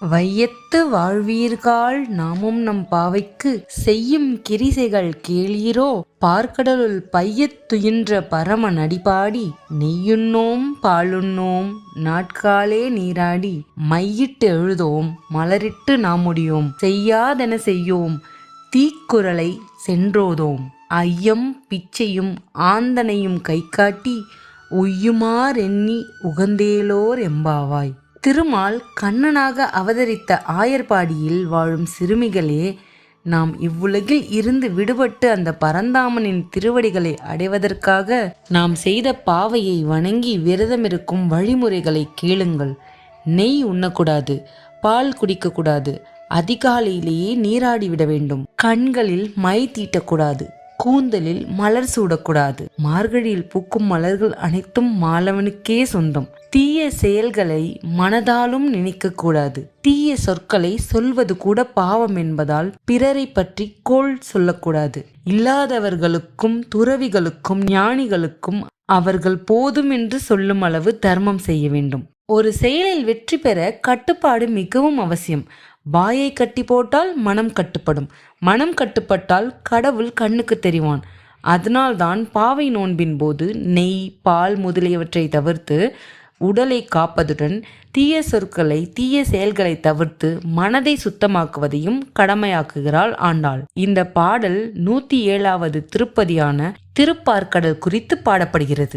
வையத்து வாழ்வீர்காள் நாமும் நம் பாவைக்கு செய்யும் கிரிசைகள் கேளீரோ. பார்க்கடலுள் பையத் துயின்ற பரம நடிபாடி நெய்யுண்ணோம் பாலுண்ணோம் நாட்காலே நீராடி மையிட்டு எழுதோம் மலரிட்டு நாம் முடியோம் செய்யாதென செய்யோம் தீக்குறளை சென்றோதோம். ஐயம் பிச்சையும் ஆந்தனையும் கைகாட்டி உய்யுமாறெண்ணி உகந்தேலோர் எம்பாவாய். திருமால் கண்ணனாக அவதரித்த ஆயர்பாடியில் வாழும் சிறுமிகளே, நாம் இவ்வுலகில் இருந்து விடுபட்டு அந்த பரந்தாமனின் திருவடிகளை அடைவதற்காக நாம் செய்த பாவையை வணங்கி விரதமிருக்கும் வழிமுறைகளை கேளுங்கள். நெய் உண்ணக்கூடாது, பால் குடிக்கக்கூடாது, அதிகாலையிலேயே நீராடிவிட வேண்டும், கண்களில் மை தீட்டக்கூடாது, கூந்தலில் மலர் சூடக்கூடாது, மார்கழியில் பூக்கும் மலர்கள் அனைத்தும் மாலவனுக்கே சொந்தம், தீய செயல்களை மனதாலும் நினைக்க கூடாது, தீய சொற்களை சொல்வது கூட பாவம் என்பதால் பிறரை பற்றி கோள் சொல்லக்கூடாது, இல்லாதவர்களுக்கும் துறவிகளுக்கும் ஞானிகளுக்கும் அவர்கள் போதும் என்று சொல்லும் அளவு தர்மம் செய்ய வேண்டும். ஒரு செயலில் வெற்றி பெற கட்டுப்பாடு மிகவும் அவசியம். வாயை கட்டி போட்டால் மனம் கட்டுப்படும், மனம் கட்டுப்பட்டால் கடவுள் கண்ணுக்கு தெரிவான். அதனால்தான் பாவை நோன்பின் போது நெய், பால் முதலியவற்றை தவிர்த்து உடலை காப்பதுடன் தீய சொற்களை தீய செயல்களை தவிர்த்து மனதை சுத்தமாக்குவதையும் கடமையாக்குகிறாள் ஆண்டாள். இந்த பாடல் 107வது திருப்பதியான திருப்பார்க்கடல் குறித்து பாடப்படுகிறது.